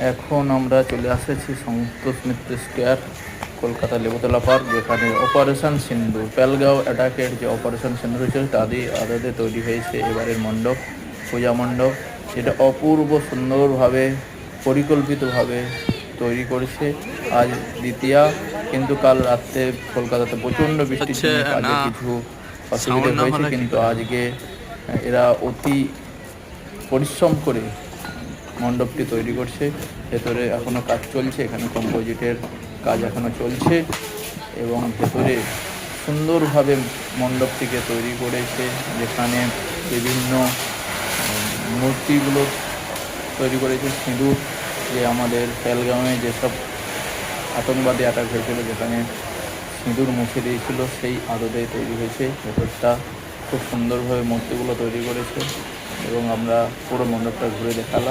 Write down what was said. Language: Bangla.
এখন আমরা চলে এসেছি সন্তোষ মিত্র স্কোয়ার, কলকাতা লেবুতলা পার্ক, যেখানে অপারেশন সিন্দুর, পেহেলগাঁও অ্যাটাকের যে অপারেশন সিন্দুর হয়েছিল তাদের আদতে তৈরি হয়েছে এবারের মণ্ডপ, পূজা মণ্ডপ, যেটা অপূর্ব সুন্দরভাবে পরিকল্পিতভাবে তৈরি করেছে। আজ দ্বিতীয়া, কিন্তু কাল রাত্রে কলকাতাতে প্রচণ্ড বৃষ্টির জন্য কাজে কিছু অসুবিধা হয়েছে, কিন্তু আজকে এরা অতি পরিশ্রম করে মণ্ডপটি তৈরি করছে। ভেতরে এখনও কাজ চলছে, এখানে কম্পোজিটের কাজ এখনও চলছে এবং ভেতরে সুন্দরভাবে মণ্ডপটিকে তৈরি করেছে, যেখানে বিভিন্ন মূর্তিগুলো তৈরি করেছে। সিঁদুর, যে আমাদের পেহেলগাঁওয়ে যেসব আতঙ্কবাদী অ্যাটাক হয়েছিল, যেখানে সিঁদুর মুছে দিয়েছিল, সেই আদতে তৈরি হয়েছে। ভেতরটা খুব সুন্দরভাবে মূর্তিগুলো তৈরি করেছে এবং আমরা পুরো মণ্ডপটা ঘুরে দেখালাম।